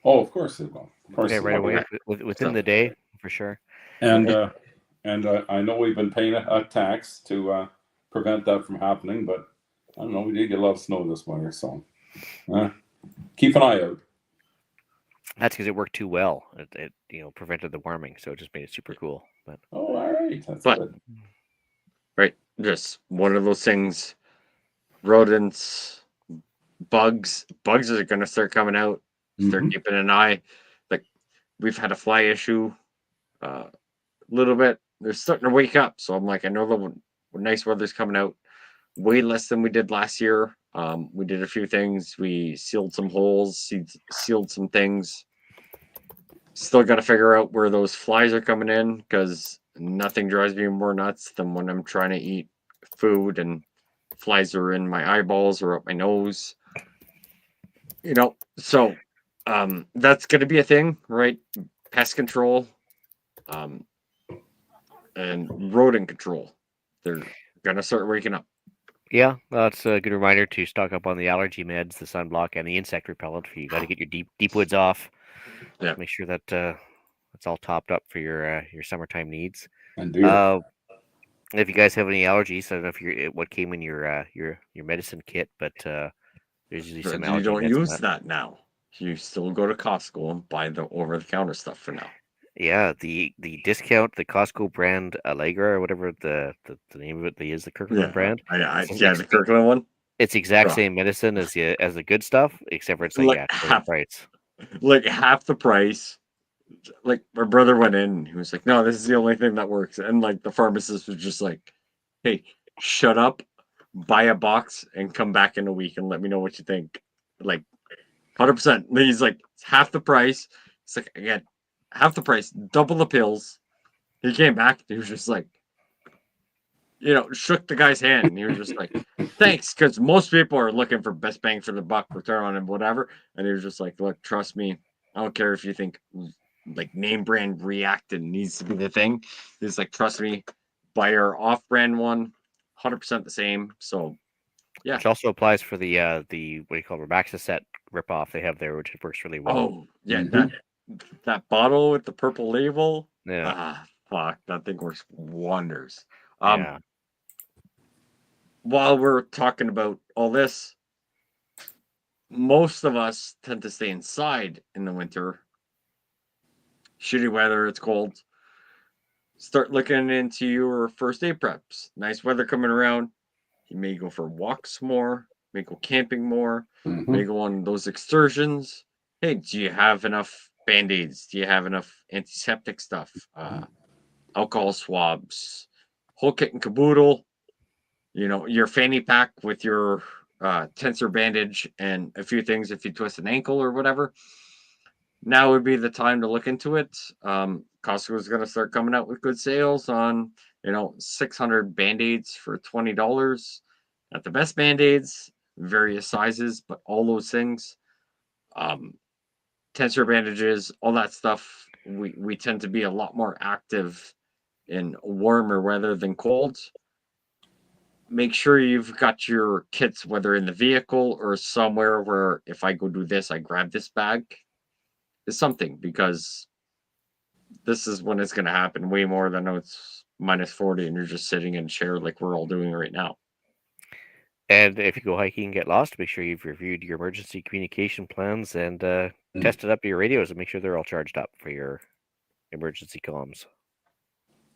Oh, of course they will. Of course Yeah, they right will. away within the day for sure. And I know we've been paying a tax to prevent that from happening, but I don't know. We did get a lot of snow this winter, so keep an eye out. That's because it worked too well. It prevented the warming, so it just made it super cool. But all right, that's good. Right, just one of those things. Rodents, bugs are going to start coming out. Start keeping an eye. Like we've had a fly issue a little bit. They're starting to wake up, so I'm like, I know the nice weather's coming out. Way less than we did last year. We did a few things. We sealed some holes, sealed some things. Still got to figure out where those flies are coming in because nothing drives me more nuts than when I'm trying to eat food and flies are in my eyeballs or up my nose. You know, so that's going to be a thing, right? Pest control, and rodent control. They're going to start waking up. Yeah, that's a good reminder to stock up on the allergy meds, the sunblock, and the insect repellent. You got to get your deep woods off. Yeah. Make sure that it's all topped up for your summertime needs. And deer. If you guys have any allergies, I don't know if what came in your medicine kit, but there's usually some But you allergy don't meds in use that. that now. You still go to Costco and buy the over-the-counter stuff for now. Yeah, the discount, the Costco brand Allegra or whatever the name of it is, the Kirkland brand. The Kirkland one. It's exact Bruh. same medicine as the good stuff, except for it's like Like triple the price. Like half the price. Like my brother went in and he was like, "No, this is the only thing that works." And like the pharmacist was just like, "Hey, shut up, buy a box and come back in a week and let me know what you think." Like 100%. And he's like, "It's half the price." It's like, again, half the price, double the pills. He came back and he was just like, shook the guy's hand and he was just like, "Thanks," because most people are looking for best bang for the buck, return on and whatever. And he was just like, "Look, trust me, I don't care if you think like name brand Reactin needs to be the thing." He's like, "Trust me, buy our off-brand one, 100% the same." So yeah. Which also applies for the what do you call Robaxaset ripoff they have there, which works really well. Oh yeah, that bottle with the purple label. Yeah. Fuck, that thing works wonders. Yeah. While we're talking about all this, most of us tend to stay inside in the winter. Shitty weather, it's cold. Start looking into your first aid preps. Nice weather coming around. You may go for walks more, may go camping more, may go on those excursions. Hey, do you have enough band-aids? Do you have enough antiseptic stuff? Alcohol swabs, whole kit and caboodle. Your fanny pack with your tensor bandage and a few things if you twist an ankle or whatever. Now would be the time to look into it. Costco is going to start coming out with good sales on, 600 band-aids for $20. Not the best band-aids, various sizes, but all those things. Tensor bandages, all that stuff. We tend to be a lot more active in warmer weather than cold. Make sure you've got your kits, whether in the vehicle or somewhere where if I go do this, I grab this bag. Is something, because this is when it's going to happen way more than it's minus 40 and you're just sitting in a chair like we're all doing right now. And if you go hiking and get lost, make sure you've reviewed your emergency communication plans and tested up your radios and make sure they're all charged up for your emergency comms.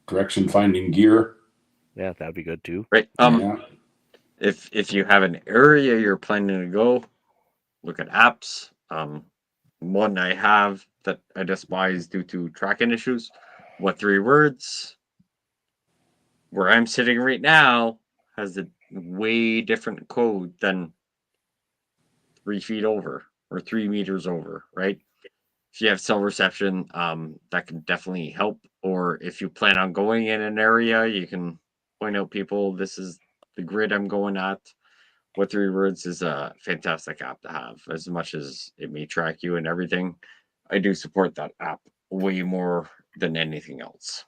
Direction finding gear. Yeah, that'd be good too. Right. If you have an area you're planning to go, look at apps. One I have that I despise due to tracking issues. What 3 words? Where I'm sitting right now has a way different code than 3 feet over or 3 meters over, right? If you have cell reception, that can definitely help. Or if you plan on going in an area, you can point out people, this is the grid I'm going at. What 3 words is a fantastic app to have. As much as it may track you and everything, I do support that app way more than anything else.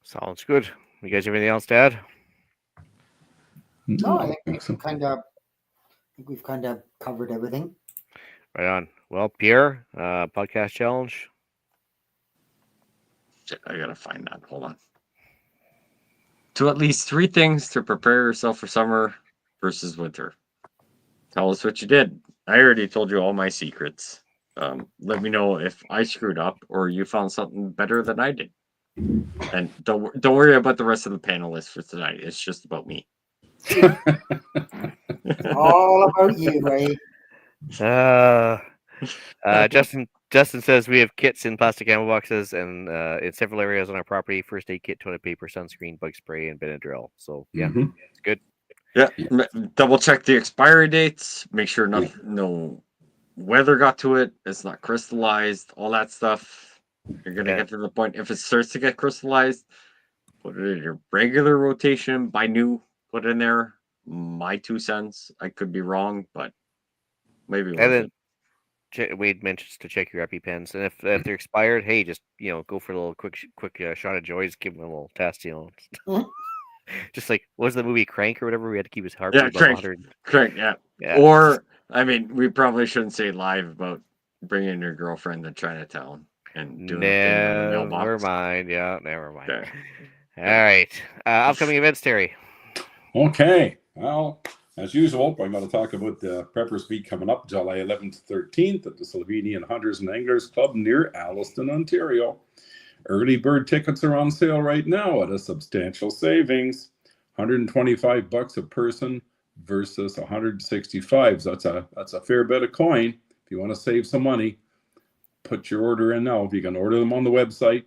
Sounds good. You guys have anything else to add? No, I think we've kind of covered everything. Right on. Well, Pierre, podcast challenge. Shit, I gotta find that. Hold on. To at least 3 things to prepare yourself for summer versus winter. Tell us what you did. I already told you all my secrets. Let me know if I screwed up or you found something better than I did. And don't worry about the rest of the panelists for tonight. It's just about me. All about you, right? Justin says we have kits in plastic ammo boxes and in several areas on our property. First aid kit, toilet paper, sunscreen, bug spray, and Benadryl. So yeah, it's good. Yeah, double check the expiry dates. Make sure no weather got to it. It's not crystallized. All that stuff. You're gonna get to the point. If it starts to get crystallized, put it in your regular rotation, buy new, put it in there. My 2 cents. I could be wrong, but maybe And worth then it. Wade mentions to check your EpiPens, and if they're expired, hey, just go for a little quick shot of joys, give them a little test, Mhm. just like what was the movie Crank or whatever? We had to keep his heart Yeah, above Crank. 100. Correct, yeah. Yeah. Or, I mean, we probably shouldn't say live about bringing your girlfriend to Chinatown and doing a thing on the Never mailbox. mind. Yeah, never mind. Okay. All right. Upcoming events, Terry. Okay. Well, as usual, I'm going to talk about the Preppers Meet coming up July 11th to 13th at the Slovenian Hunters and Anglers Club near Alliston, Ontario. Early bird tickets are on sale right now at a substantial savings. $125 a person versus $165. So that's a fair bit of coin. If you want to save some money, put your order in now. If you can order them on the website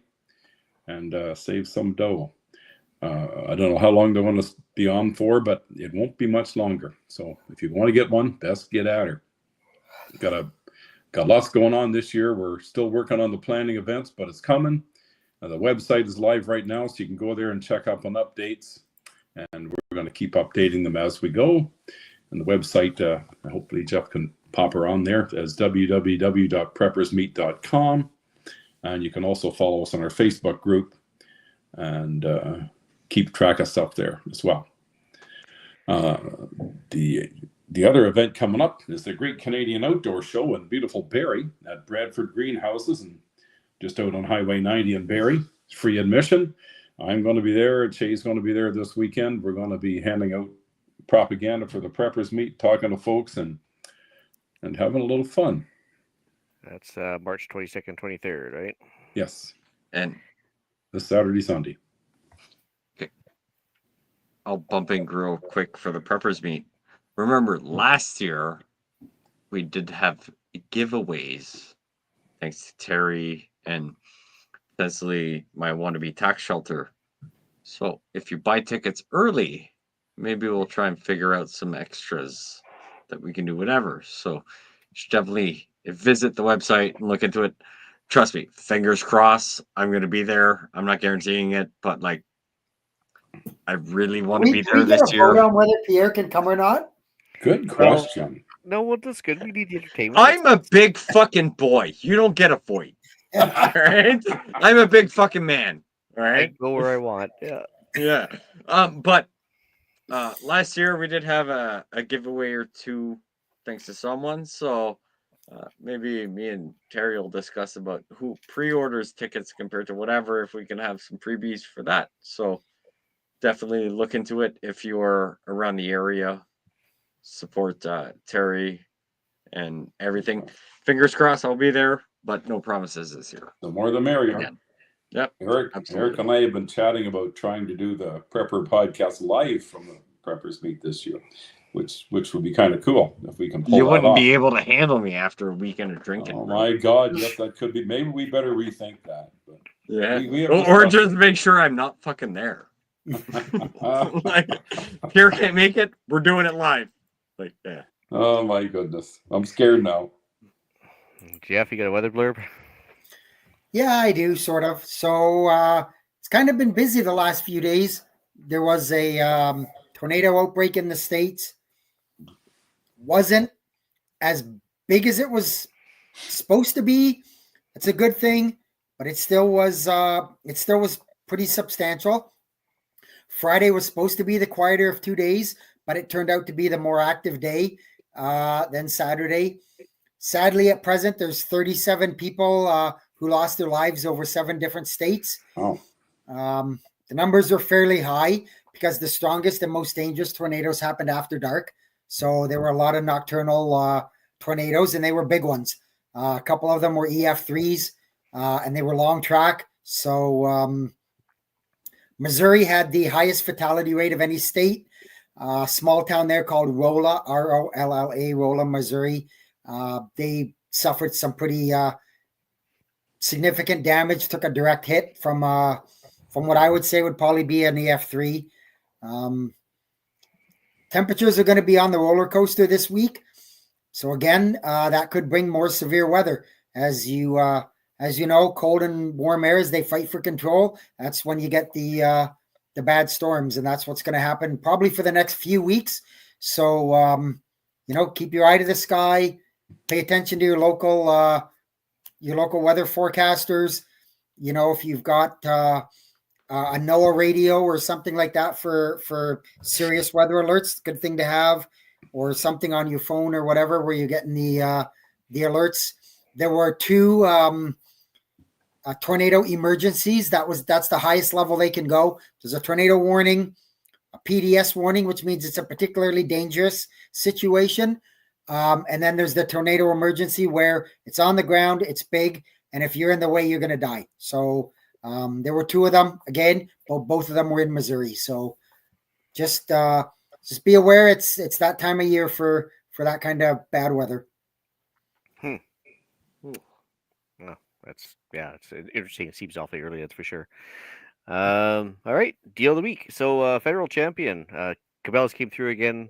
and save some dough. I don't know how long they want to be on for, but it won't be much longer. So if you want to get one, best get at her. Got lots going on this year. We're still working on the planning events, but it's coming. The website is live right now, so you can go there and check up on updates. And we're going to keep updating them as we go. And the website, hopefully Jeff can pop her on there as www.preppersmeet.com. And you can also follow us on our Facebook group and keep track of stuff there as well. The other event coming up is the Great Canadian Outdoor Show in beautiful Barrie at Bradford Greenhouses and just out on Highway 90 in Barrie. It's free admission. I'm going to be there. Shay's going to be there this weekend. We're going to be handing out propaganda for the Preppers Meet, talking to folks and having a little fun. That's March 22nd, 23rd, right? Yes. And this Saturday, Sunday. Okay. I'll bump in real quick for the Preppers Meet. Remember, last year we did have giveaways, thanks to Terry and potentially my wannabe tax shelter. So if you buy tickets early, maybe we'll try and figure out some extras that we can do whatever. So you should definitely visit the website and look into it. Trust me, fingers crossed, I'm going to be there. I'm not guaranteeing it, but like, I really want to be there this year. Vote on whether Pierre can come or not. Good question. No, well, that's good. We need the entertainment. I'm a big fucking boy. You don't get a void. All right? I'm a big fucking man. All right? I go where I want. Yeah. Yeah. But last year we did have a giveaway or two thanks to someone. So maybe me and Terry will discuss about who pre-orders tickets compared to whatever, if we can have some freebies for that. So definitely look into it if you're around the area. Support Terry and everything. Fingers crossed I'll be there, but no promises this year. The more the merrier. Again. Yep. Eric and I have been chatting about trying to do the Prepper podcast live from the Preppers Meet this year, which would be kind of cool if we can pull You that wouldn't off. be able to handle me after a weekend of drinking. Oh my God, yes, that could be. Maybe we better rethink that. But yeah. we or just make sure I'm not fucking there. Like, Pierre can't make it, we're doing it live. Like, yeah. Oh my goodness. I'm scared now. Jeff, you got a weather blurb? Yeah, I do, sort of. So it's kind of been busy the last few days. There was a tornado outbreak in the States. Wasn't as big as it was supposed to be. It's a good thing, but it still was pretty substantial. Friday was supposed to be the quieter of 2 days, but it turned out to be the more active day than Saturday. Sadly, at present, there's 37 people who lost their lives over 7 different states. Oh. The numbers are fairly high because the strongest and most dangerous tornadoes happened after dark. So there were a lot of nocturnal tornadoes, and they were big ones. A couple of them were EF3s, and they were long track. So Missouri had the highest fatality rate of any state. Small town there called Rolla, R-O-L-L-A, Rolla, Missouri. They suffered some pretty significant damage, took a direct hit from what I would say would probably be an EF3. Temperatures are going to be on the roller coaster this week. So again, that could bring more severe weather. As you know, cold and warm airs, they fight for control. That's when you get the the bad storms, and that's what's going to happen probably for the next few weeks. So, keep your eye to the sky, pay attention to your local weather forecasters. If you've got a NOAA radio or something like that for serious weather alerts, good thing to have, or something on your phone or whatever where you're getting the alerts. There were 2 tornado emergencies. That's the highest level they can go. There's a tornado warning, a PDS warning, which means it's a particularly dangerous situation. And then there's the tornado emergency where it's on the ground, it's big, and if you're in the way, you're going to die. So there were 2 of them. Again, both of them were in Missouri. So just be aware. It's that time of year for that kind of bad weather. It's interesting. It seems awfully early, that's for sure. All right, deal of the week. So federal champion, Cabela's came through again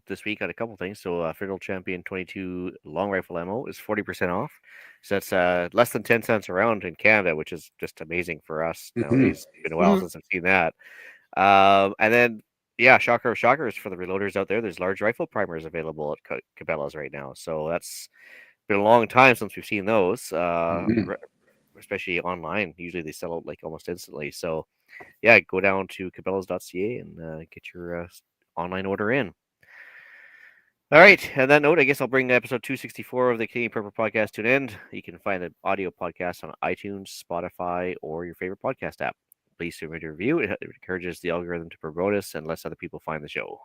this week on a couple things. So federal champion 22 long rifle ammo is 40% off. So that's less than 10 cents a round in Canada, which is just amazing for us nowadays. It's been a while since I've seen that. And then, shocker of shockers for the reloaders out there. There's large rifle primers available at Cabela's right now. So that's been a long time since we've seen those, especially online. Usually they sell out like almost instantly. So go down to cabela's.ca and get your online order in. All right. On that note, I guess I'll bring episode 264 of the Canadian Prepper Podcast to an end. You can find the audio podcast on iTunes, Spotify, or your favorite podcast app. Please submit a review. It encourages the algorithm to promote us and lets other people find the show.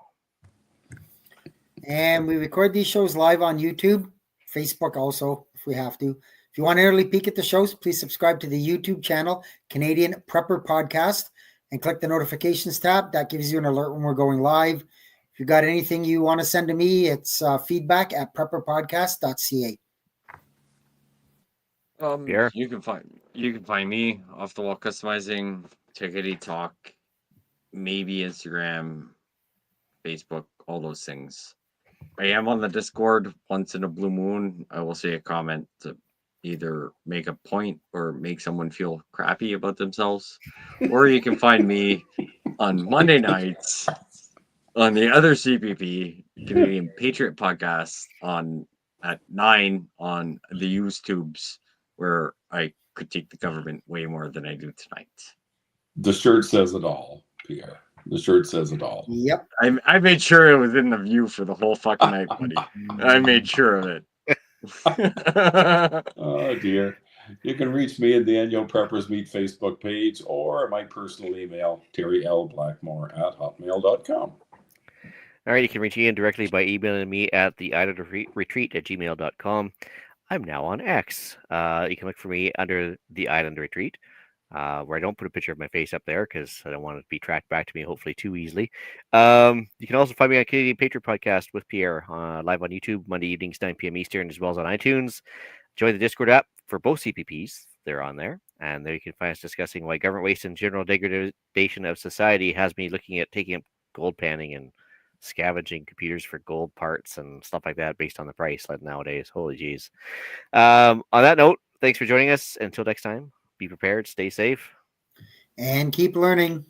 And we record these shows live on YouTube, Facebook also, if we have to. If you want an early peek at the shows, please subscribe to the YouTube channel, Canadian Prepper Podcast, and click the notifications tab. That gives you an alert when we're going live. If you got anything you want to send to me, it's feedback@prepperpodcast.ca. You can find me off the wall customizing, Tickety Talk, maybe Instagram, Facebook, all those things. I am on the Discord once in a blue moon. I will say a comment to either make a point or make someone feel crappy about themselves. Or you can find me on Monday nights on the other CPP, Canadian Patriot Podcast, at 9 on the YouTubes, where I critique the government way more than I do tonight. The shirt says it all, Pierre. The shirt says it all. Yep. I made sure it was in the view for the whole fucking night, buddy. I made sure of it. Oh, dear. You can reach me at the Annual Preppers Meet Facebook page or my personal email, terrylblackmore@hotmail.com. All right, you can reach Ian directly by emailing me at theislandretreat@gmail.com. I'm now on X. You can look for me under the Island Retreat, where I don't put a picture of my face up there because I don't want it to be tracked back to me, hopefully, too easily. You can also find me on Canadian Patriot Podcast with Pierre, live on YouTube, Monday evenings, 9 p.m. Eastern, as well as on iTunes. Join the Discord app for both CPPs. They're on there. And there you can find us discussing why government waste and general degradation of society has me looking at taking up gold panning and scavenging computers for gold parts and stuff like that based on the price nowadays. Holy jeez. On that note, thanks for joining us. Until next time, be prepared, stay safe, and keep learning.